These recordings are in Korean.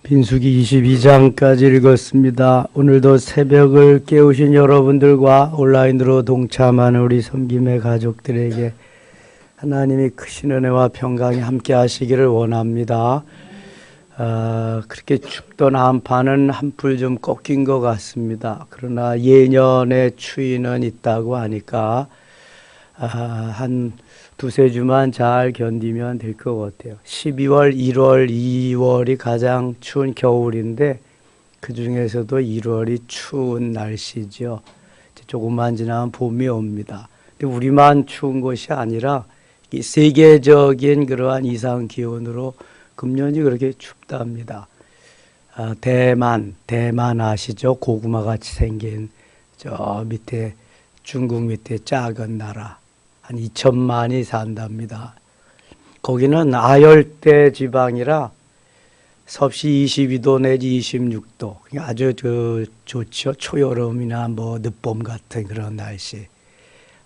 민수기 22장까지 읽었습니다. 오늘도 새벽을 깨우신 여러분들과 온라인으로 동참하는 우리 섬김의 가족들에게 하나님이 크신 은혜와 평강이 함께 하시기를 원합니다. 그렇게 춥던 한파는 한풀 좀 꺾인 것 같습니다. 그러나 예년의 추위는 있다고 하니까 한 두세 주만 잘 견디면 될 것 같아요. 12월, 1월, 2월이 가장 추운 겨울인데 그 중에서도 1월이 추운 날씨죠. 조금만 지나면 봄이 옵니다. 근데 우리만 추운 것이 아니라 이 세계적인 그러한 이상 기온으로 금년이 그렇게 춥답니다. 대만 아시죠? 고구마 같이 생긴 저 밑에 중국 밑에 작은 나라. 한 2천만이 산답니다. 거기는 아열대 지방이라 섭씨 22도 내지 26도. 아주 좋죠. 초여름이나 뭐 늦봄 같은 그런 날씨.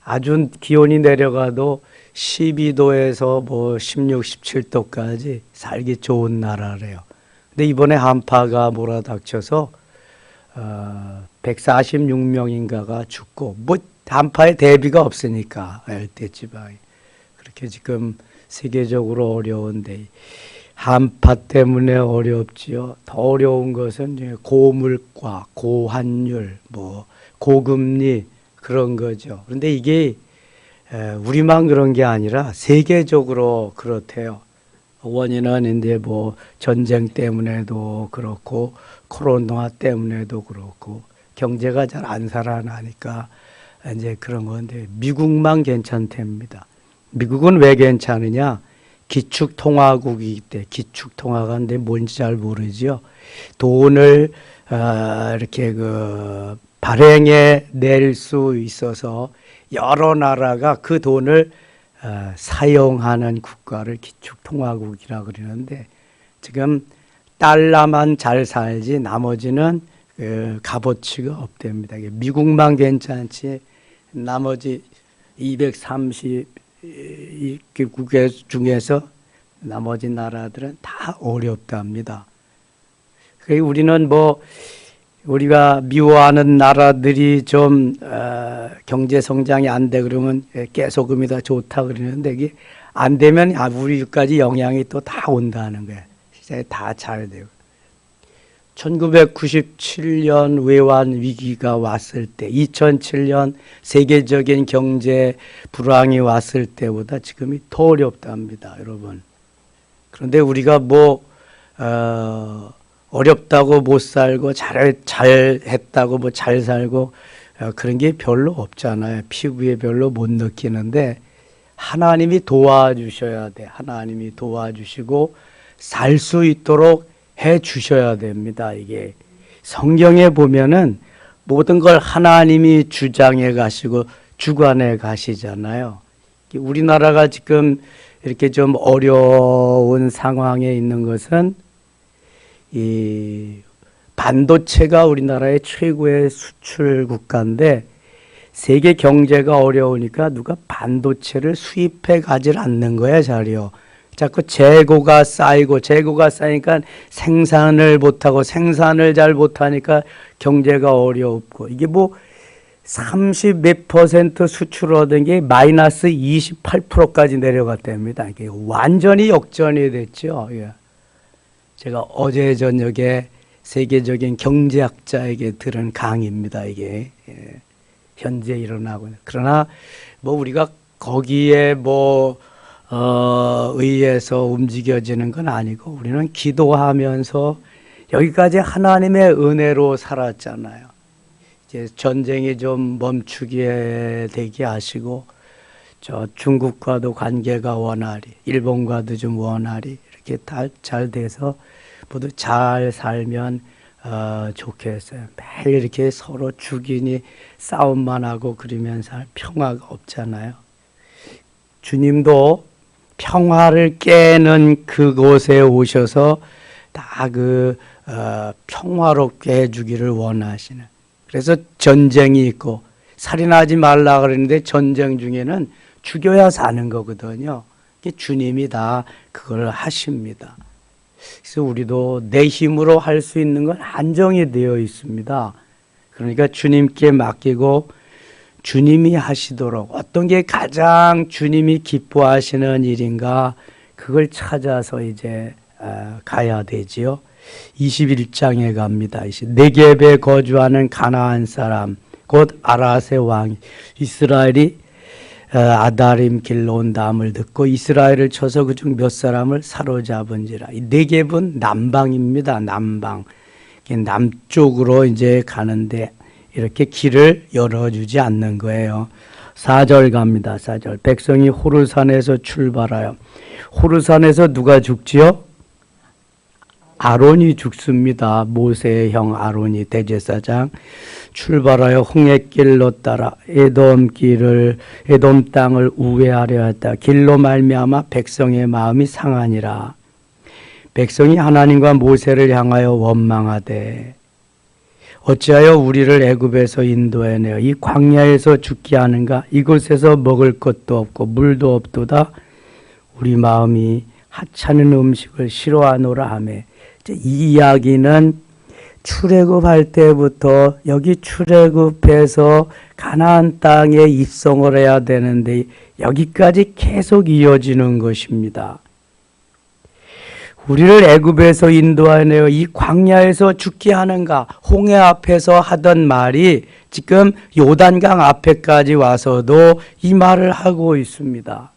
아주 기온이 내려가도 12도에서 뭐 16, 17도까지 살기 좋은 나라래요. 근데 이번에 한파가 몰아닥쳐서 146명인가가 죽고 뭐 한파에 대비가 없으니까 열대 지방이 그렇게 지금 세계적으로 어려운데 한파 때문에 어렵지요. 더 어려운 것은 고물가, 고환율, 뭐 고금리 그런 거죠. 그런데 이게 우리만 그런 게 아니라 세계적으로 그렇대요. 원인은 이제 뭐 전쟁 때문에도 그렇고 코로나 때문에도 그렇고 경제가 잘 안 살아나니까 이제 그런 건데 미국만 괜찮답니다. 미국은 왜 괜찮으냐? 기축통화국이기 때문에 기축통화가 근데 뭔지 잘 모르죠. 돈을 이렇게 발행해 낼 수 있어서 여러 나라가 그 돈을 사용하는 국가를 기축통화국이라고 그러는데 지금 달러만 잘 살지 나머지는 값어치가 없답니다. 미국만 괜찮지 나머지 230개 중에서 나머지 나라들은 다 어렵답니다. 우리는 뭐 우리가 미워하는 나라들이 좀 경제 성장이 안 돼 그러면 깨소금이 더 좋다 그러는데 이게 안 되면 우리까지 영향이 또 다 온다는 거예요. 진짜 다 잘 되고. 1997년 외환 위기가 왔을 때, 2007년 세계적인 경제 불황이 왔을 때보다 지금이 더 어렵답니다, 여러분. 그런데 우리가 뭐 어렵다고 못 살고 잘했다고 뭐 잘 살고 그런 게 별로 없잖아요. 피부에 별로 못 느끼는데 하나님이 도와주셔야 돼. 하나님이 도와주시고 살 수 있도록 해 주셔야 됩니다. 이게 성경에 보면은 모든 걸 하나님이 주장해 가시고 주관해 가시잖아요. 우리나라가 지금 이렇게 좀 어려운 상황에 있는 것은 이 반도체가 우리나라의 최고의 수출 국가인데 세계 경제가 어려우니까 누가 반도체를 수입해 가질 않는 거야, 자리요. 자꾸 재고가 쌓이니까 생산을 못하고 생산을 잘 못하니까 경제가 어렵고 이게 뭐 30 몇 % 수출하던 게 마이너스 28%까지 내려갔답니다. 이게 완전히 역전이 됐죠. 예. 제가 어제 저녁에 세계적인 경제학자에게 들은 강의입니다. 이게 현재 일어나고 그러나 뭐 우리가 거기에 의해서 움직여지는 건 아니고 우리는 기도하면서 여기까지 하나님의 은혜로 살았잖아요. 이제 전쟁이 좀 멈추게 되게 하시고 저 중국과도 관계가 원활히 일본과도 좀 원활히 이렇게 다 잘 돼서 모두 잘 살면 좋겠어요. 매일 이렇게 서로 죽이니 싸움만 하고 그러면서 평화가 없잖아요. 주님도 평화를 깨는 그곳에 오셔서 다 평화롭게 해주기를 원하시는. 그래서 전쟁이 있고 살인하지 말라 그러는데 전쟁 중에는 죽여야 사는 거거든요. 주님이 다 그걸 하십니다. 그래서 우리도 내 힘으로 할 수 있는 건 한정이 되어 있습니다. 그러니까 주님께 맡기고 주님이 하시도록 어떤 게 가장 주님이 기뻐하시는 일인가 그걸 찾아서 이제 가야 되지요. 21장에 갑니다. 네겝에 거주하는 가나안 사람 곧 아랏의 왕 이스라엘이 아다림 길로 온다함을 듣고 이스라엘을 쳐서 그중 몇 사람을 사로잡은지라. 이 네겝은 남방입니다. 남방. 남쪽으로 이제 가는데 이렇게 길을 열어주지 않는 거예요. 4절 갑니다. 4절. 백성이 호르산에서 출발하여. 호르산에서 누가 죽지요? 아론이 죽습니다. 모세의 형 아론이 대제사장. 출발하여 홍해길로 따라 에돔 땅을 우회하려 했다. 길로 말미암아 백성의 마음이 상하니라. 백성이 하나님과 모세를 향하여 원망하되 어찌하여 우리를 애굽에서 인도해내어 이 광야에서 죽게 하는가? 이곳에서 먹을 것도 없고 물도 없도다. 우리 마음이 하찮은 음식을 싫어하노라 하매. 이 이야기는 출애굽할 때부터 여기 출애굽해서 가나안 땅에 입성을 해야 되는데 여기까지 계속 이어지는 것입니다. 우리를 애굽에서 인도하여 이 광야에서 죽게 하는가? 홍해 앞에서 하던 말이 지금 요단강 앞에까지 와서도 이 말을 하고 있습니다.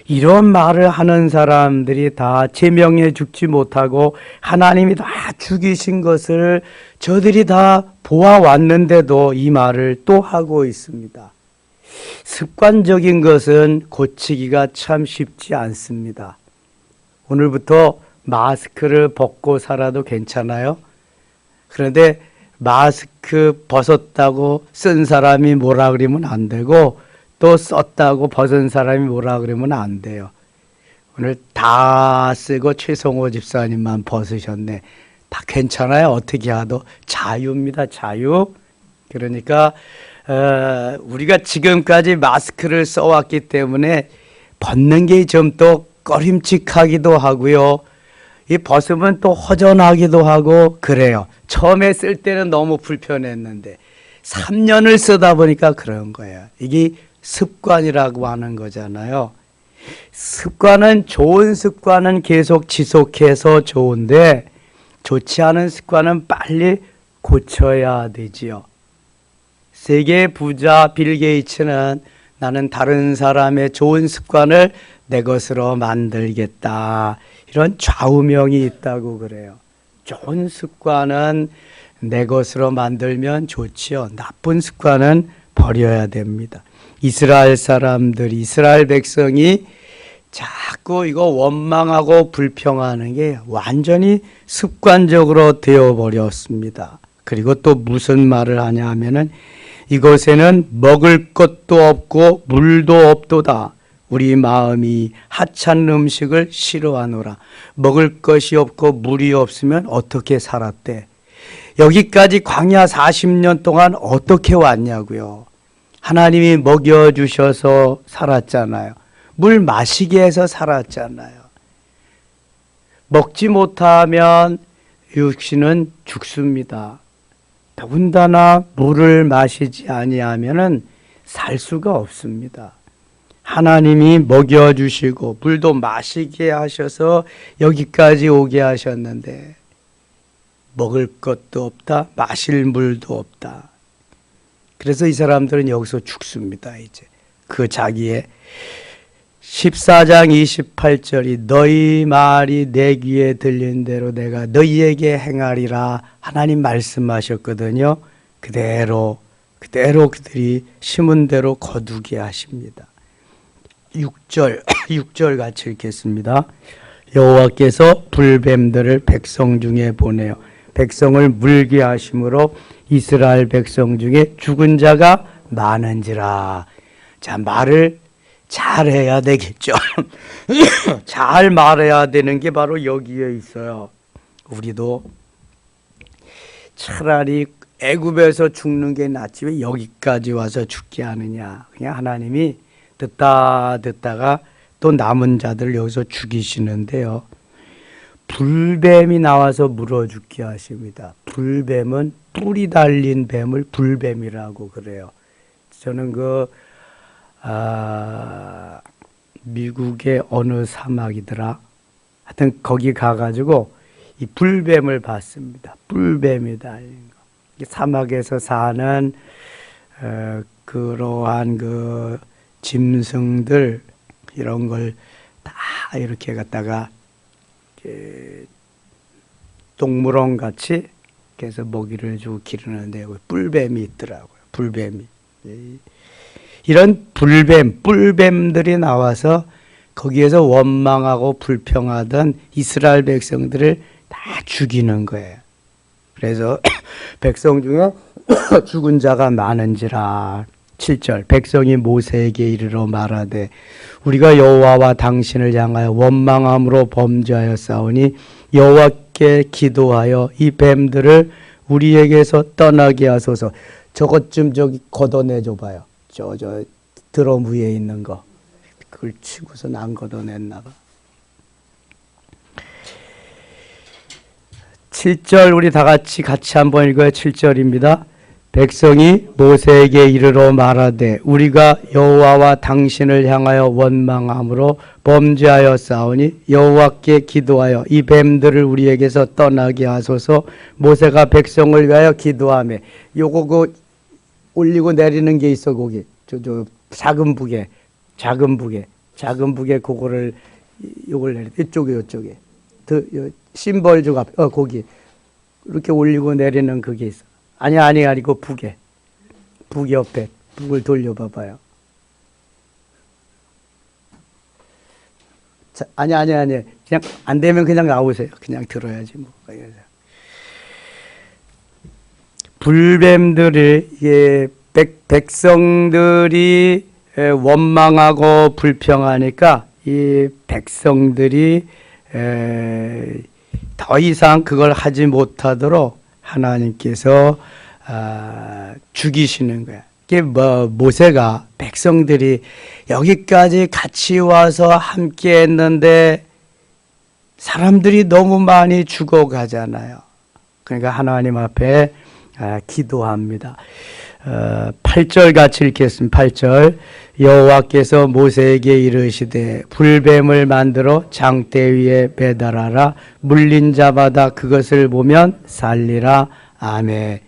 이런 말을 하는 사람들이 다 제명에 죽지 못하고 하나님이 다 죽이신 것을 저들이 다 보아왔는데도 이 말을 또 하고 있습니다. 습관적인 것은 고치기가 참 쉽지 않습니다. 오늘부터 마스크를 벗고 살아도 괜찮아요? 그런데 마스크 벗었다고 쓴 사람이 뭐라 그러면 안 되고 또 썼다고 벗은 사람이 뭐라 그러면 안 돼요. 오늘 다 쓰고 최성호 집사님만 벗으셨네. 다 괜찮아요. 어떻게 하도 자유입니다. 자유. 그러니까 우리가 지금까지 마스크를 써왔기 때문에 벗는 게 좀 또 꺼림칙하기도 하고요. 이 벗으면 또 허전하기도 하고 그래요. 처음에 쓸 때는 너무 불편했는데 3년을 쓰다 보니까 그런 거예요. 이게 습관이라고 하는 거잖아요. 습관은 좋은 습관은 계속 지속해서 좋은데 좋지 않은 습관은 빨리 고쳐야 되지요. 세계 부자 빌 게이츠는 나는 다른 사람의 좋은 습관을 내 것으로 만들겠다. 이런 좌우명이 있다고 그래요. 좋은 습관은 내 것으로 만들면 좋지요. 나쁜 습관은 버려야 됩니다. 이스라엘 사람들, 이스라엘 백성이 자꾸 이거 원망하고 불평하는 게 완전히 습관적으로 되어버렸습니다. 그리고 또 무슨 말을 하냐 하면은 이곳에는 먹을 것도 없고 물도 없도다. 우리 마음이 하찮은 음식을 싫어하노라. 먹을 것이 없고 물이 없으면 어떻게 살았대? 여기까지 광야 40년 동안 어떻게 왔냐고요. 하나님이 먹여주셔서 살았잖아요. 물 마시게 해서 살았잖아요. 먹지 못하면 육신은 죽습니다. 더군다나 물을 마시지 아니하면은 살 수가 없습니다. 하나님이 먹여주시고 물도 마시게 하셔서 여기까지 오게 하셨는데 먹을 것도 없다, 마실 물도 없다. 그래서 이 사람들은 여기서 죽습니다. 이제 그 자기의 14장 28절이 너희 말이 내 귀에 들린 대로 내가 너희에게 행하리라 하나님 말씀하셨거든요. 그대로 그들이 심은 대로 거두게 하십니다. 6절 같이 읽겠습니다. 여호와께서 불뱀들을 백성 중에 보내어 백성을 물게 하심으로 이스라엘 백성 중에 죽은 자가 많은지라. 자, 말을 잘 해야 되겠죠. 잘 말해야 되는 게 바로 여기에 있어요. 우리도 차라리 애굽에서 죽는 게 낫지 왜 여기까지 와서 죽게 하느냐. 그냥 하나님이 듣다가 또 남은 자들을 여기서 죽이시는데요. 불뱀이 나와서 물어 죽게 하십니다. 불뱀은 뿔이 달린 뱀을 불뱀이라고 그래요. 저는 미국의 어느 사막이더라. 하여튼 거기 가가지고 이 불뱀을 봤습니다. 불뱀이 달린 거. 사막에서 사는 그러한 그 짐승들 이런 걸 다 이렇게 갖다가 동물원 같이 해서 먹이를 주고 기르는데 뿔뱀이 있더라고요. 불뱀이. 이런 뿔뱀들이 나와서 거기에서 원망하고 불평하던 이스라엘 백성들을 다 죽이는 거예요. 그래서 백성 중에 죽은 자가 많은지라. 7절 백성이 모세에게 이르러 말하되 우리가 여호와와 당신을 향하여 원망함으로 범죄하여 싸우니 여호와께 기도하여 이 뱀들을 우리에게서 떠나게 하소서. 저것 좀 저기 걷어내줘 봐요. 저 드럼 위에 있는 거. 그걸 치고선 안 걷어냈나 봐. 7절 우리 다 같이 한번 읽어요. 7절입니다. 백성이 모세에게 이르러 말하되 우리가 여호와와 당신을 향하여 원망함으로 범죄하여 싸우니 여호와께 기도하여 이 뱀들을 우리에게서 떠나게 하소서. 모세가 백성을 위하여 기도하며 요거 올리고 내리는 게 있어. 거기 저 작은 북에 그거를 요걸 내리 이쪽에 심벌 중 앞에 거기 이렇게 올리고 내리는 그게 있어. 아니고 북 옆에 북을 돌려봐봐요. 자, 아니 그냥 안 되면 그냥 나오세요. 그냥 들어야지 뭐. 불뱀들이 백성들이 원망하고 불평하니까 이 백성들이 더 이상 그걸 하지 못하도록 하나님께서 죽이시는 거야. 이게 모세가 백성들이 여기까지 같이 와서 함께 했는데 사람들이 너무 많이 죽어가잖아요. 그러니까 하나님 앞에 기도합니다. 8절 같이 읽겠습니다. 8절 여호와께서 모세에게 이르시되 불뱀을 만들어 장대 위에 매달아라. 물린 자마다 그것을 보면 살리라. 아멘.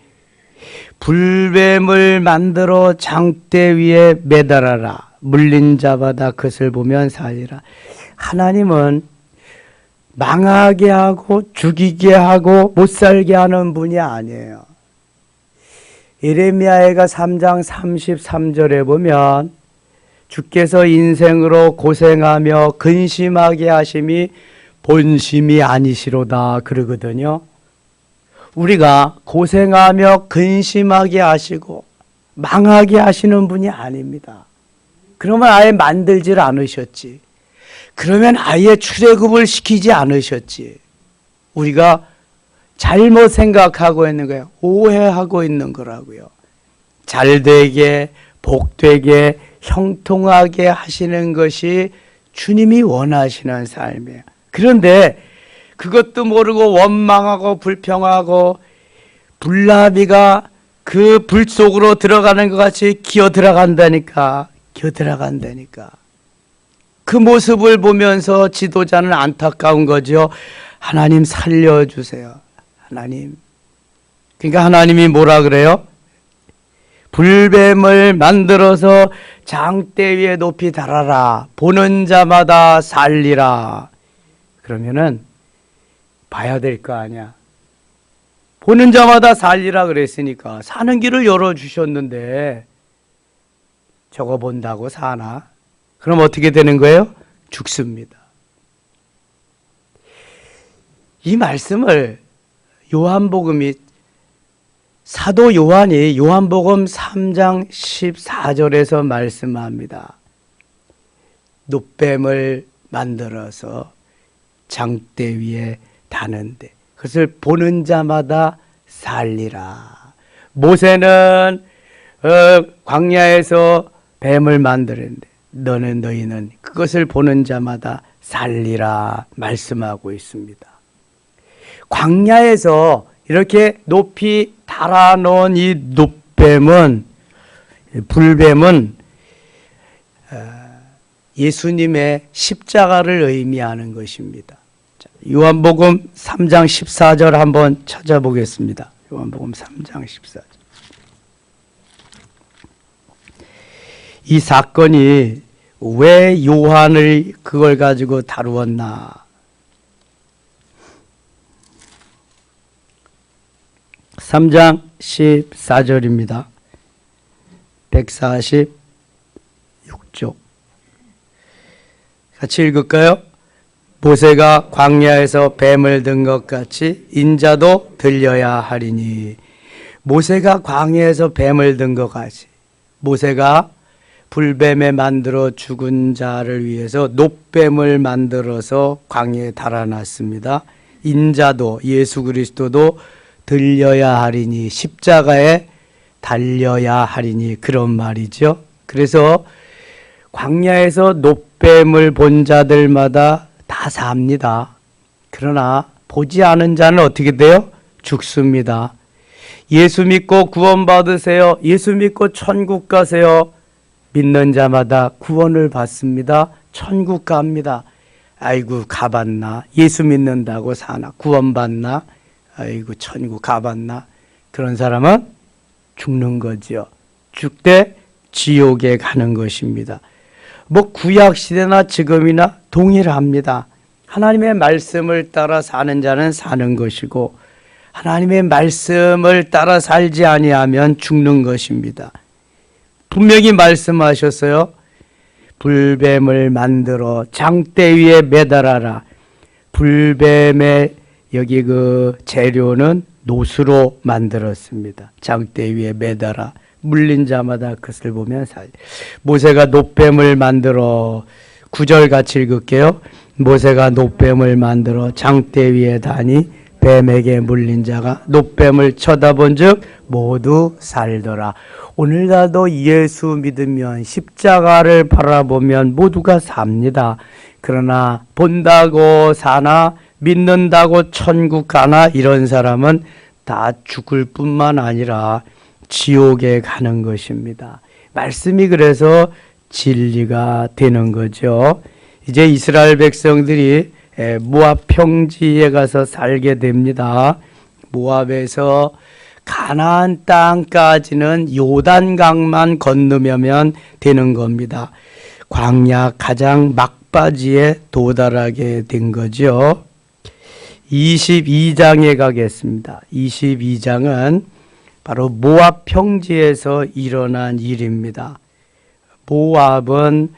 불뱀을 만들어 장대 위에 매달아라. 물린 자마다 그것을 보면 살리라. 하나님은 망하게 하고 죽이게 하고 못 살게 하는 분이 아니에요. 예레미야가 3장 33절에 보면 주께서 인생으로 고생하며 근심하게 하심이 본심이 아니시로다 그러거든요. 우리가 고생하며 근심하게 하시고 망하게 하시는 분이 아닙니다. 그러면 아예 만들질 않으셨지. 그러면 아예 출애굽을 시키지 않으셨지. 우리가 잘못 생각하고 있는 거예요. 오해하고 있는 거라고요. 잘되게 복되게 형통하게 하시는 것이 주님이 원하시는 삶이에요. 그런데 그것도 모르고 원망하고 불평하고 불나비가 그 불 속으로 들어가는 것 같이 기어 들어간다니까. 그 모습을 보면서 지도자는 안타까운 거죠. 하나님 살려주세요. 하나님. 그러니까 하나님이 뭐라 그래요? 불뱀을 만들어서 장대 위에 높이 달아라. 보는 자마다 살리라. 그러면은 봐야 될 거 아니야. 보는 자마다 살리라 그랬으니까 사는 길을 열어주셨는데 저거 본다고 사나? 그럼 어떻게 되는 거예요? 죽습니다. 이 말씀을 요한복음이 사도 요한이 요한복음 3장 14절에서 말씀합니다. 놋뱀을 만들어서 장대 위에 다는데 그것을 보는 자마다 살리라. 모세는 광야에서 뱀을 만드는데 너희는 그것을 보는 자마다 살리라 말씀하고 있습니다. 광야에서 이렇게 높이 달아놓은 이 불뱀은 예수님의 십자가를 의미하는 것입니다. 요한복음 3장 14절 한번 찾아보겠습니다. 요한복음 3장 14절. 이 사건이 왜 요한을 그걸 가지고 다루었나? 3장 14절입니다. 146쪽. 같이 읽을까요? 모세가 광야에서 뱀을 든 것 같이 인자도 들려야 하리니. 모세가 광야에서 뱀을 든 것 같이, 모세가 불뱀에 만들어 죽은 자를 위해서 놋뱀을 만들어서 광야에 달아놨습니다. 인자도, 예수 그리스도도 들려야 하리니, 십자가에 달려야 하리니, 그런 말이죠. 그래서 광야에서 놋뱀을 본 자들마다 다 삽니다. 그러나 보지 않은 자는 어떻게 돼요? 죽습니다. 예수 믿고 구원받으세요. 예수 믿고 천국 가세요. 믿는 자마다 구원을 받습니다. 천국 갑니다. 아이고 가봤나? 예수 믿는다고 사나? 구원받나? 아이고 천국 가봤나? 그런 사람은 죽는 거죠. 죽되 지옥에 가는 것입니다. 뭐 구약시대나 지금이나 동일합니다. 하나님의 말씀을 따라 사는 자는 사는 것이고, 하나님의 말씀을 따라 살지 아니하면 죽는 것입니다. 분명히 말씀하셨어요. 불뱀을 만들어 장대 위에 매달아라. 불뱀의 여기 그 재료는 노수로 만들었습니다. 장대 위에 매달아. 물린 자마다 그것을 보면 살. 모세가 놋뱀을 만들어, 9절 같이 읽을게요. 모세가 놋뱀을 만들어 장대 위에 다니 뱀에게 물린 자가 놋뱀을 쳐다본 즉 모두 살더라. 오늘날도 예수 믿으면, 십자가를 바라보면 모두가 삽니다. 그러나 본다고 사나, 믿는다고 천국 가나, 이런 사람은 다 죽을 뿐만 아니라 지옥에 가는 것입니다. 말씀이 그래서 진리가 되는 거죠. 이제 이스라엘 백성들이 모압 평지에 가서 살게 됩니다. 모압에서 가나안 땅까지는 요단강만 건너면 되는 겁니다. 광야 가장 막바지에 도달하게 된 거죠. 22장에 가겠습니다. 22장은 바로 모압 평지에서 일어난 일입니다. 모압은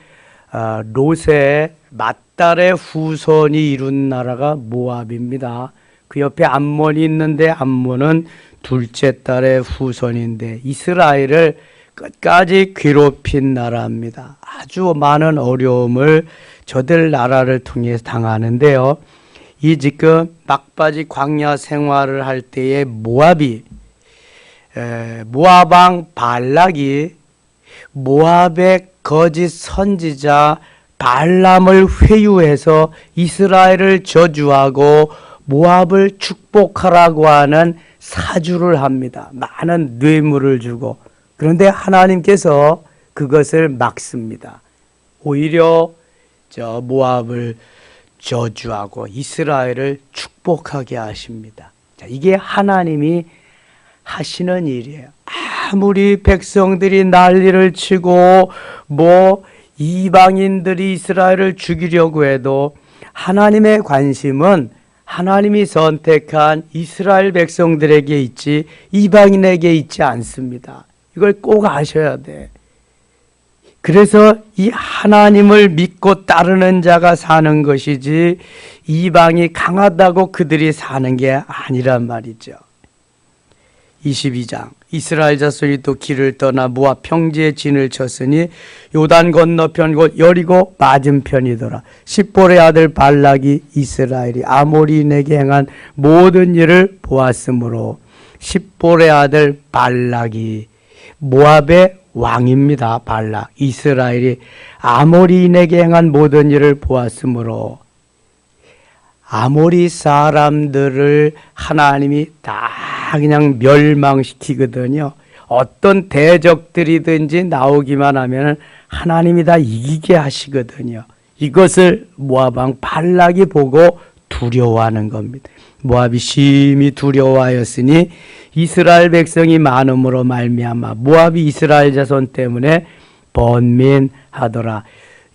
롯의 맏딸의 후손이 이룬 나라가 모압입니다. 그 옆에 암몬이 있는데 암몬은 둘째 딸의 후손인데 이스라엘을 끝까지 괴롭힌 나라입니다. 아주 많은 어려움을 저들 나라를 통해서 당하는데요. 이 지금 막바지 광야 생활을 할 때에 모압 왕 발락이 모압의 거짓 선지자 발람을 회유해서 이스라엘을 저주하고 모압을 축복하라고 하는 사주를 합니다. 많은 뇌물을 주고. 그런데 하나님께서 그것을 막습니다. 오히려 모압을 저주하고 이스라엘을 축복하게 하십니다. 이게 하나님이 하시는 일이에요. 아무리 백성들이 난리를 치고 이방인들이 이스라엘을 죽이려고 해도 하나님의 관심은 하나님이 선택한 이스라엘 백성들에게 있지 이방인에게 있지 않습니다. 이걸 꼭 아셔야 돼. 그래서 이 하나님을 믿고 따르는 자가 사는 것이지 이방이 강하다고 그들이 사는 게 아니란 말이죠. 22장 이스라엘 자손이 또 길을 떠나 모압 평지에 진을 쳤으니 요단 건너편 곧 여리고 맞은편이더라. 십볼의 아들 발락이 이스라엘이 아모리인에게 행한 모든 일을 보았으므로 십볼의 아들 발락이 모압의 왕입니다. 발락 이스라엘이 아모리인에게 행한 모든 일을 보았으므로 아모리 사람들을 하나님이 다 그냥 멸망시키거든요. 어떤 대적들이든지 나오기만 하면 하나님이 다 이기게 하시거든요. 이것을 모압 왕 발락이 보고 두려워하는 겁니다. 모압이 심히 두려워하였으니 이스라엘 백성이 많음으로 말미암아 모압이 이스라엘 자손 때문에 번민하더라.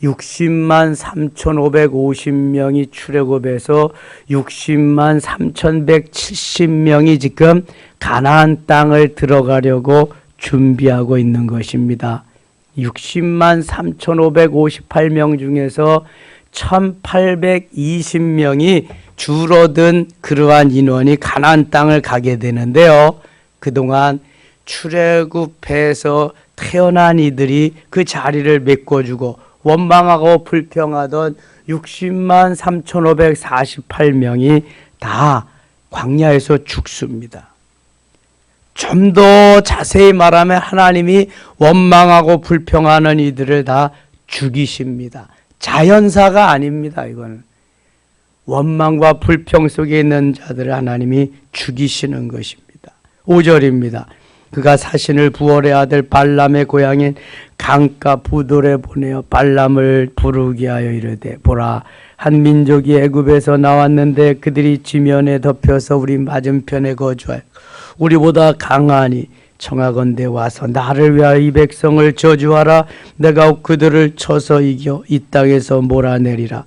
60만 3,550명이 출애굽해서 60만 3,170명이 지금 가나안 땅을 들어가려고 준비하고 있는 것입니다. 60만 3,558명 중에서 1,820명이 줄어든 그러한 인원이 가나안 땅을 가게 되는데요. 그동안 출애굽해서 태어난 이들이 그 자리를 메꿔주고 원망하고 불평하던 60만 3,548명이 다 광야에서 죽습니다. 좀 더 자세히 말하면 하나님이 원망하고 불평하는 이들을 다 죽이십니다. 자연사가 아닙니다. 이거는 원망과 불평 속에 있는 자들을 하나님이 죽이시는 것입니다. 5절입니다. 그가 사신을 부월의 아들 발람의 고향인 강가 부돌에 보내어 발람을 부르게 하여 이르되 보라 한 민족이 애굽에서 나왔는데 그들이 지면에 덮여서 우리 맞은편에 거주하여 우리보다 강하니 청하건대 와서 나를 위하여 이 백성을 저주하라. 내가 그들을 쳐서 이겨 이 땅에서 몰아내리라.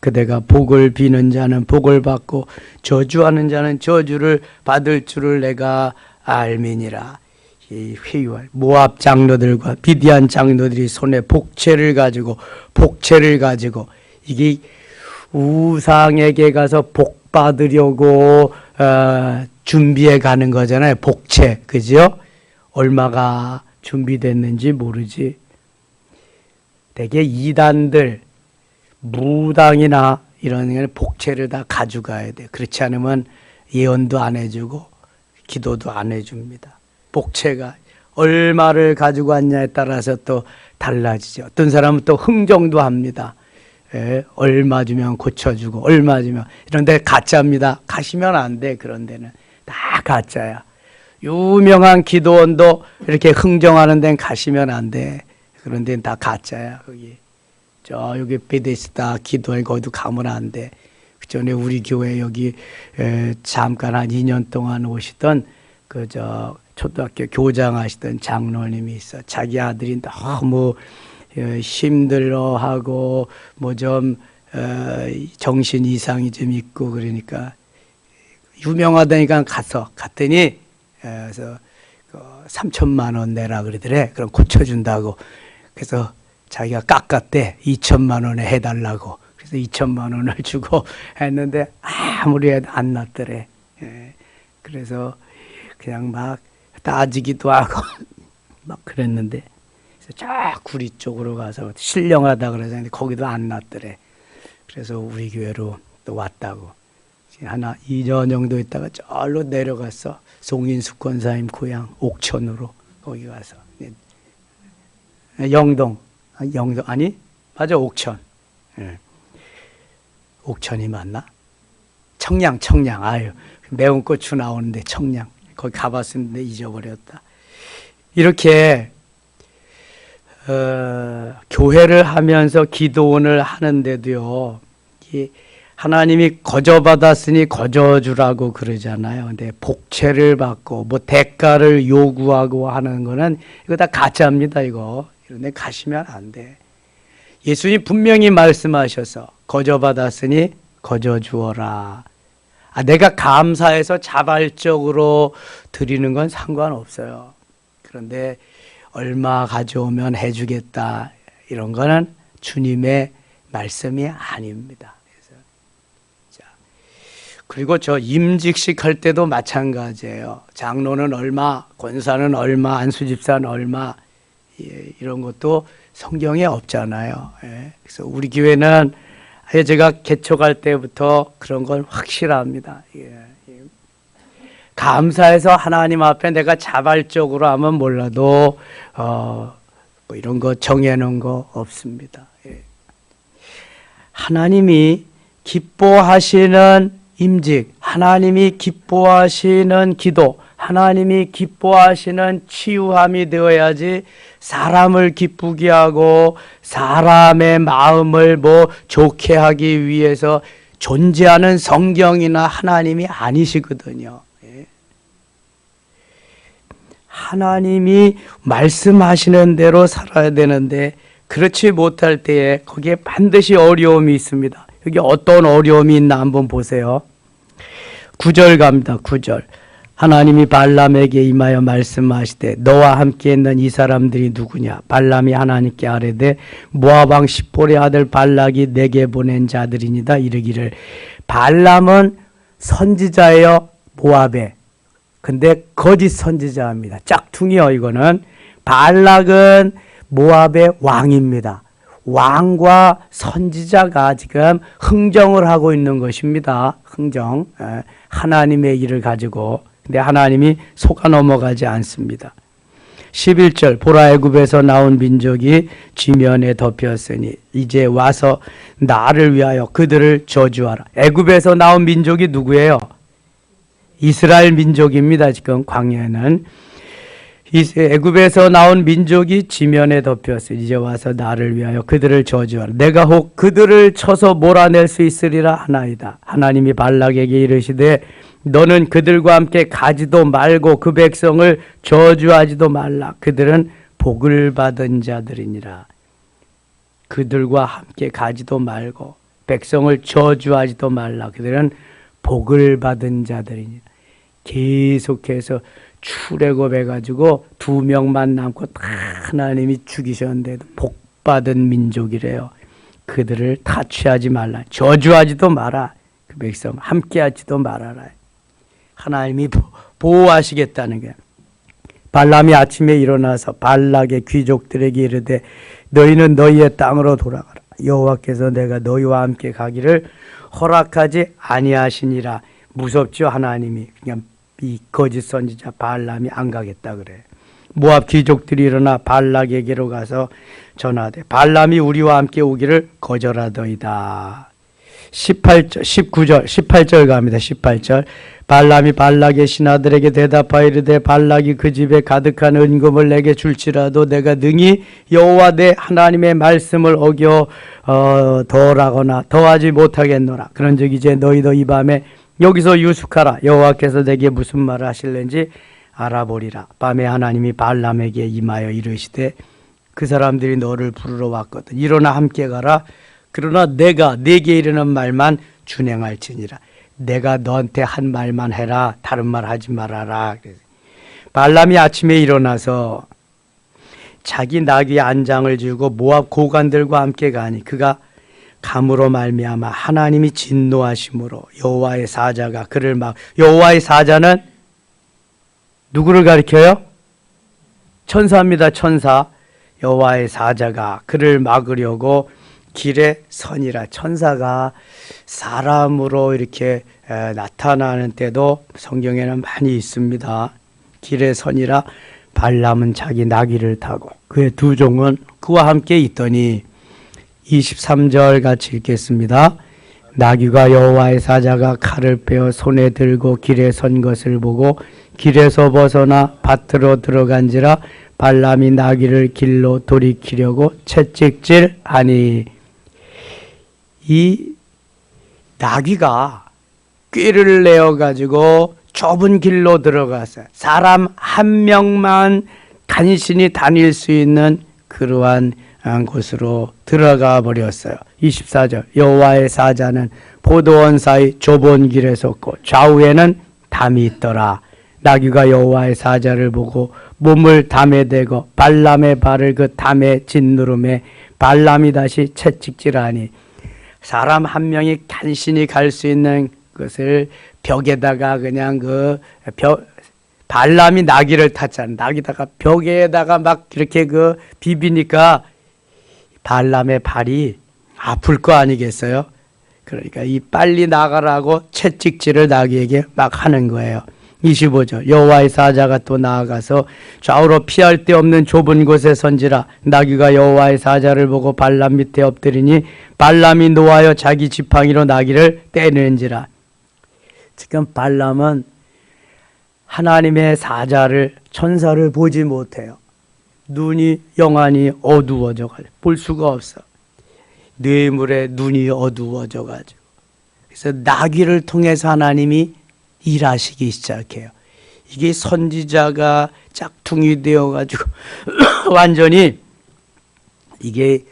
그대가 복을 비는 자는 복을 받고 저주하는 자는 저주를 받을 줄을 내가 알미니라. 이 회유할 모압 장로들과 비디안 장로들이 손에 복채를 가지고 이게 우상에게 가서 복 받으려고 준비해 가는 거잖아요. 복채, 그죠? 얼마가 준비됐는지 모르지. 대개 이단들, 무당이나 이런 복채를 다 가져가야 돼. 그렇지 않으면 예언도 안 해주고 기도도 안 해줍니다. 복채가 얼마를 가지고 왔냐에 따라서 또 달라지죠. 어떤 사람은 또 흥정도 합니다. 예, 얼마 주면 고쳐주고 얼마 주면 이런 데 가짜입니다. 가시면 안 돼. 그런 데는 다 가짜야. 유명한 기도원도 이렇게 흥정하는 데는 가시면 안 돼. 그런 데는 다 가짜야. 여기 베데스다 기도회 거기도 가면 안 돼. 그 전에 우리 교회 여기 잠깐 한 2년 동안 오시던 초등학교 교장 하시던 장로님이 있어. 자기 아들이 너무 힘들어하고 좀 정신 이상이 좀 있고 그러니까 유명하다니까 갔더니 그래서 3천만 원 내라 그러더래. 그럼 고쳐준다고. 그래서 자기가 깎았대. 2천만 원에 해달라고. 그래서 2천만 원을 주고 했는데 아무리 해도 안 났더래. 그래서 그냥 막 따지기도 하고 막 그랬는데 저 구리 쪽으로 가서 신령하다 그래서 거기도 안 났더래. 그래서 우리 교회로 또 왔다고. 하나 2년 정도 있다가 저로 내려갔어. 송인숙 권사님 고향 옥천으로 거기 가서 영동 아니 맞아 옥천. 옥천이 맞나? 청량 아유 매운 고추 나오는데 청량 거기 가봤었는데 잊어버렸다. 이렇게 교회를 하면서 기도원을 하는데도요. 하나님이 거저받았으니 거저주라고 그러잖아요. 근데 복채를 받고 대가를 요구하고 하는 거는 이거 다 가짜입니다. 이거. 이런데 가시면 안 돼. 예수님 분명히 말씀하셔서 거저받았으니 거저주어라. 내가 감사해서 자발적으로 드리는 건 상관없어요. 그런데 얼마 가져오면 해주겠다 이런 거는 주님의 말씀이 아닙니다. 그리고 저 임직식 할 때도 마찬가지예요. 장로는 얼마, 권사는 얼마, 안수집사는 얼마 이런 것도 성경에 없잖아요. 그래서 우리 교회는 제가 개척할 때부터 그런 건 확실합니다. 감사해서 하나님 앞에 내가 자발적으로 하면 몰라도 뭐 이런 거 정해놓은 거 없습니다. 하나님이 기뻐하시는 임직, 하나님이 기뻐하시는 기도, 하나님이 기뻐하시는 치유함이 되어야지 사람을 기쁘게 하고 사람의 마음을 좋게 하기 위해서 존재하는 성경이나 하나님이 아니시거든요. 하나님이 말씀하시는 대로 살아야 되는데 그렇지 못할 때에 거기에 반드시 어려움이 있습니다. 여기 어떤 어려움이 있나 한번 보세요. 9절 갑니다. 9절. 하나님이 발람에게 임하여 말씀하시되 너와 함께 있는 이 사람들이 누구냐? 발람이 하나님께 아뢰되 모압 왕 십볼의 아들 발락이 내게 보낸 자들이니다. 이르기를 발람은 선지자예요. 모압에. 근데 거짓 선지자입니다. 짝퉁이요 이거는. 발락은 모압의 왕입니다. 왕과 선지자가 지금 흥정을 하고 있는 것입니다. 흥정. 하나님의 일을 가지고. 근데 하나님이 속아 넘어가지 않습니다. 11절 보라 애굽에서 나온 민족이 지면에 덮였으니 이제 와서 나를 위하여 그들을 저주하라. 애굽에서 나온 민족이 누구예요? 이스라엘 민족입니다. 지금 광야는 애굽에서 나온 민족이 지면에 덮였으니 이제 와서 나를 위하여 그들을 저주하라. 내가 혹 그들을 쳐서 몰아낼 수 있으리라 하나이다. 하나님이 발락에게 이르시되 너는 그들과 함께 가지도 말고 그 백성을 저주하지도 말라. 그들은 복을 받은 자들이니라. 그들과 함께 가지도 말고 백성을 저주하지도 말라. 그들은 복을 받은 자들이니라. 계속해서 출애굽해가지고 2명만 남고 다 하나님이 죽이셨는데도 복받은 민족이래요. 그들을 타취하지 말라. 저주하지도 마라. 그 백성 함께하지도 말아라. 하나님이 보호하시겠다는 거예요. 발람이 아침에 일어나서 발락의 귀족들에게 이르되 너희는 너희의 땅으로 돌아가라. 여호와께서 내가 너희와 함께 가기를 허락하지 아니하시니라. 무섭죠 하나님이. 그냥 이 거짓 선지자 발람이 안 가겠다 그래. 모압 귀족들이 일어나 발락에게로 가서 전하되 발람이 우리와 함께 오기를 거절하더이다. 18절 갑니다. 18절. 발람이 발락의 신하들에게 대답하여 이르되 발락이 그 집에 가득한 은금을 내게 줄지라도 내가 능히 여호와 내 하나님의 말씀을 어겨 더하거나 더하지 못하겠노라. 그런즉 이제 너희도 이 밤에 여기서 유숙하라. 여호와께서 내게 무슨 말을 하실는지 알아보리라. 밤에 하나님이 발람에게 임하여 이르시되 그 사람들이 너를 부르러 왔거든. 일어나 함께 가라. 그러나 내가 네게 이르는 말만 준행할지니라. 내가 너한테 한 말만 해라. 다른 말 하지 말아라. 발람이 아침에 일어나서 자기 나귀 안장을 지우고 모압 고관들과 함께 가니 그가 감으로 말미암아 하나님이 진노하심으로 여호와의 사자가 그를 여호와의 사자는 누구를 가리켜요? 천사입니다. 천사. 여호와의 사자가 그를 막으려고 길에 서니라. 천사가 사람으로 이렇게 나타나는 때도 성경에는 많이 있습니다. 길에 서니라. 발람은 자기 나귀를 타고 그의 두 종은 그와 함께 있더니 23절 같이 읽겠습니다. 나귀가 여호와의 사자가 칼을 빼어 손에 들고 길에 선 것을 보고 길에서 벗어나 밭으로 들어간지라. 발람이 나귀를 길로 돌이키려고 채찍질하니. 이 나귀가 꾀를 내어가지고 좁은 길로 들어가서 사람 한 명만 간신히 다닐 수 있는 그러한 곳으로 들어가 버렸어요. 24절. 여호와의 사자는 포도원 사이 좁은 길에 섰고 좌우에는 담이 있더라. 나귀가 여호와의 사자를 보고 몸을 담에 대고 발람의 발을 그 담에 짓누름에 발람이 다시 채찍질하니. 사람 한 명이 간신히 갈 수 있는 것을 벽에다가 그냥 발람이 나귀를 탔잖아. 나귀다가 벽에다가 막 이렇게 비비니까 발람의 발이 아플 거 아니겠어요? 그러니까 이 빨리 나가라고 채찍질을 나귀에게 막 하는 거예요. 25절 여호와의 사자가 또 나아가서 좌우로 피할 데 없는 좁은 곳에 선지라. 나귀가 여호와의 사자를 보고 발람 밑에 엎드리니 발람이 노하여 자기 지팡이로 나귀를 떼는지라. 지금 발람은 하나님의 사자를, 천사를 보지 못해요. 눈이 영안이 어두워져 가지고 볼 수가 없어. 뇌물에 눈이 어두워져 가지고. 그래서 나귀를 통해서 하나님이 일하시기 시작해요. 이게 선지자가 짝퉁이 되어 가지고 완전히 이게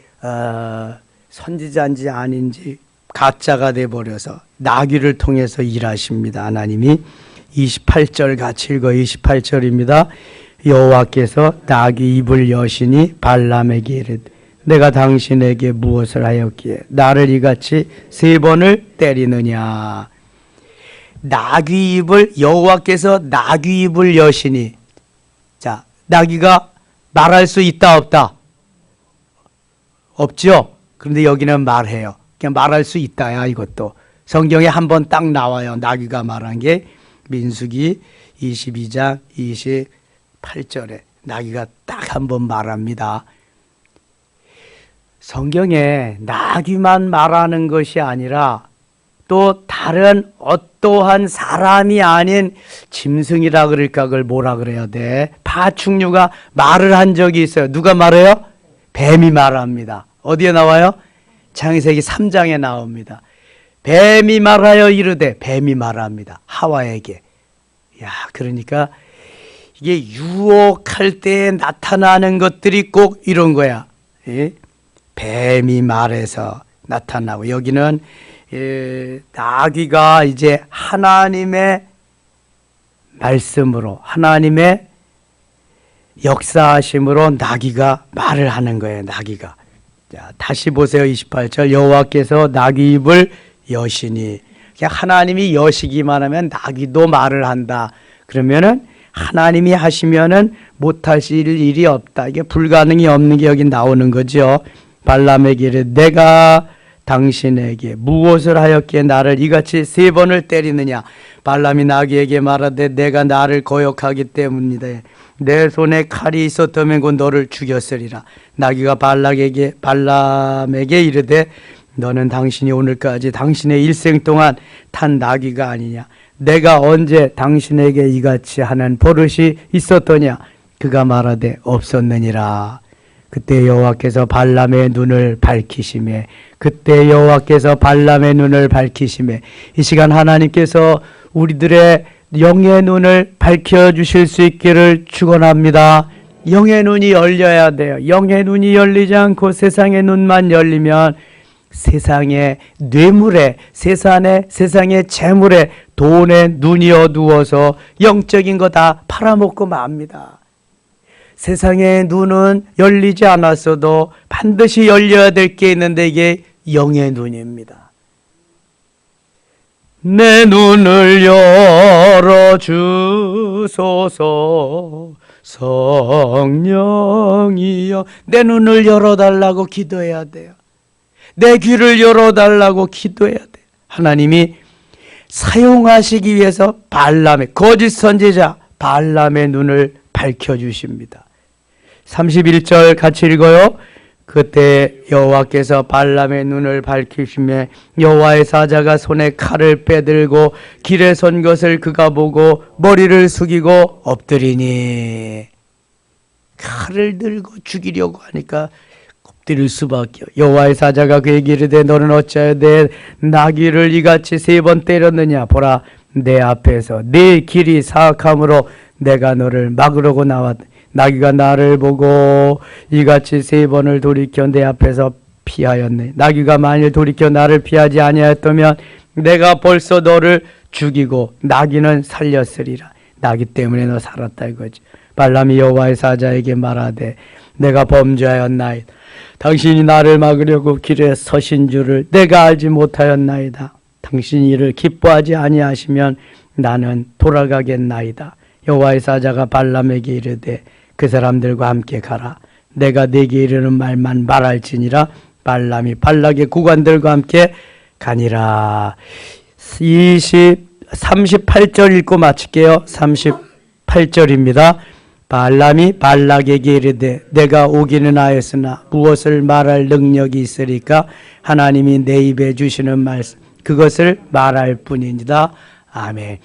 선지자인지 아닌지 가짜가 돼 버려서 나귀를 통해서 일하십니다. 하나님이. 28절 같이 읽어. 28절입니다. 여호와께서 나귀 입을 여시니 발람에게 이르되 내가 당신에게 무엇을 하였기에 나를 이같이 3번을 때리느냐. 나귀 입을, 여호와께서 나귀 입을 여시니. 자, 나귀가 말할 수 있다 없다? 없죠. 그런데 여기는 말해요. 그냥 말할 수 있다야. 이것도 성경에 한 번 딱 나와요. 나귀가 말한 게 민수기 22장 28절에 나귀가 딱 한 번 말합니다. 성경에 나귀만 말하는 것이 아니라 또 다른 어떠한 사람이 아닌 짐승이라 그럴까, 그걸 뭐라 그래야 돼? 파충류가 말을 한 적이 있어요. 누가 말해요? 뱀이 말합니다. 어디에 나와요? 창세기 3장에 나옵니다. 뱀이 말하여 이르되, 뱀이 말합니다. 하와에게. 야, 그러니까 이게 유혹할 때 나타나는 것들이 꼭 이런 거야. 예? 뱀이 말해서 나타나고, 여기는 나귀가 이제 하나님의 말씀으로, 하나님의 역사하심으로 나귀가 말을 하는 거예요. 나귀가. 자, 다시 보세요. 28절 여호와께서 나귀 입을 여시니. 그냥 하나님이 여시기만 하면 나귀도 말을 한다. 그러면은 하나님이 하시면은 못하실 일이 없다. 이게 불가능이 없는 게 여기 나오는 거죠. 발람에게 이르되 내가 당신에게 무엇을 하였기에 나를 이같이 3번을 때리느냐. 발람이 나귀에게 말하되 내가 나를 거역하기 때문이다. 내 손에 칼이 있었다면 곧 너를 죽였으리라. 나귀가 발람에게 이르되 너는 당신이 오늘까지 당신의 일생 동안 탄 나귀가 아니냐. 내가 언제 당신에게 이같이 하는 버릇이 있었더냐. 그가 말하되 없었느니라. 그때 여호와께서 발람의 눈을 밝히시매, 그때 여호와께서 발람의 눈을 밝히시매. 이 시간 하나님께서 우리들의 영의 눈을 밝혀주실 수 있기를 축원합니다. 영의 눈이 열려야 돼요. 영의 눈이 열리지 않고 세상의 눈만 열리면 세상의 뇌물에, 세상의 재물에, 돈에 눈이 어두워서 영적인 거 다 팔아먹고 맙니다. 세상의 눈은 열리지 않았어도 반드시 열려야 될 게 있는데 이게 영의 눈입니다. 내 눈을 열어주소서. 성령이여, 내 눈을 열어달라고 기도해야 돼요. 내 귀를 열어달라고 기도해야 돼요. 하나님이 사용하시기 위해서 발람의, 거짓 선지자 발람의 눈을 밝혀주십니다. 31절 같이 읽어요. 그때 여호와께서 발람의 눈을 밝히시며 여호와의 사자가 손에 칼을 빼들고 길에 선 것을 그가 보고 머리를 숙이고 엎드리니. 칼을 들고 죽이려고 하니까 엎드릴 수밖에. 여호와의 사자가 그에게 이르되 너는 어찌하여 내 나귀를 이같이 3번 때렸느냐. 보라, 내 앞에서 네 길이 사악함으로 내가 너를 막으려고 나왔다. 나귀가 나를 보고 이같이 3번을 돌이켜 내 앞에서 피하였네. 나귀가 만일 돌이켜 나를 피하지 아니하였다면 내가 벌써 너를 죽이고 나귀는 살렸으리라. 나귀 때문에 너 살았다 이거지. 발람이 여호와의 사자에게 말하되 내가 범죄하였나이다. 당신이 나를 막으려고 길에 서신 줄을 내가 알지 못하였나이다. 당신이 이를 기뻐하지 아니하시면 나는 돌아가겠나이다. 여호와의 사자가 발람에게 이르되 그 사람들과 함께 가라. 내가 네게 이르는 말만 말할지니라. 발람이 발락의 구관들과 함께 가니라. 38절 읽고 마칠게요. 38절입니다. 발람이 발락에게 이르되 내가 오기는 하였으나 무엇을 말할 능력이 있으리까? 하나님이 내 입에 주시는 말씀 그것을 말할 뿐이니라. 아멘.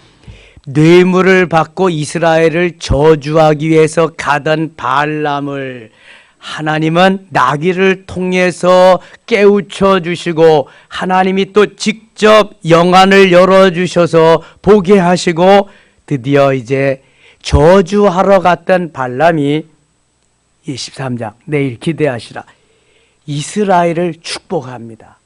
뇌물을 받고 이스라엘을 저주하기 위해서 가던 발람을 하나님은 나귀를 통해서 깨우쳐 주시고 하나님이 또 직접 영안을 열어주셔서 보게 하시고 드디어 이제 저주하러 갔던 발람이 23장 내일 기대하시라 이스라엘을 축복합니다.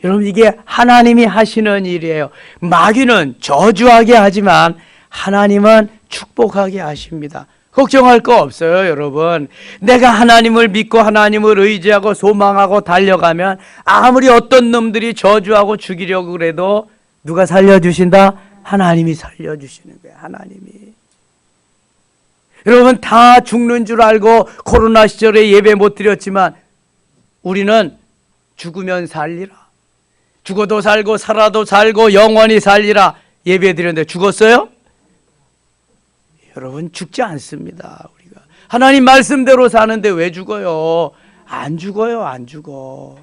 여러분 이게 하나님이 하시는 일이에요. 마귀는 저주하게 하지만 하나님은 축복하게 하십니다. 걱정할 거 없어요, 여러분. 내가 하나님을 믿고 하나님을 의지하고 소망하고 달려가면 아무리 어떤 놈들이 저주하고 죽이려고 그래도 누가 살려주신다? 하나님이 살려주시는 거예요, 하나님이. 여러분 다 죽는 줄 알고 코로나 시절에 예배 못 드렸지만 우리는 죽으면 살리라. 죽어도 살고 살아도 살고 영원히 살리라 예배 드렸는데 죽었어요? 여러분 죽지 않습니다. 우리가 하나님 말씀대로 사는데 왜 죽어요? 안 죽어요. 안 죽어.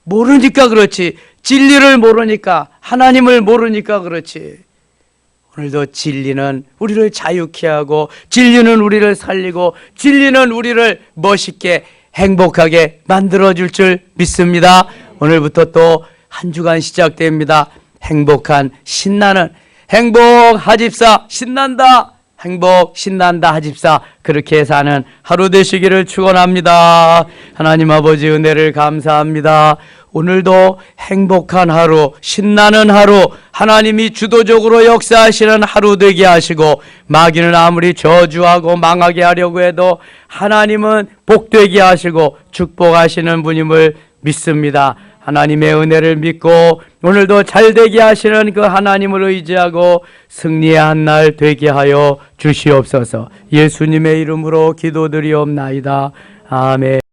모르니까 그렇지. 진리를 모르니까 하나님을 모르니까 그렇지. 오늘도 진리는 우리를 자유케 하고 진리는 우리를 살리고 진리는 우리를 멋있게 행복하게 만들어줄 줄 믿습니다. 오늘부터 또 한 주간 시작됩니다. 행복한 신나는 행복하집사 신난다 행복 신난다 하집사 그렇게 사는 하루 되시기를 축원합니다. 하나님 아버지 은혜를 감사합니다. 오늘도 행복한 하루 신나는 하루 하나님이 주도적으로 역사하시는 하루 되게 하시고 마귀는 아무리 저주하고 망하게 하려고 해도 하나님은 복되게 하시고 축복하시는 분임을 믿습니다. 하나님의 은혜를 믿고 오늘도 잘되게 하시는 그 하나님을 의지하고 승리의 한 날 되게 하여 주시옵소서. 예수님의 이름으로 기도드리옵나이다. 아멘.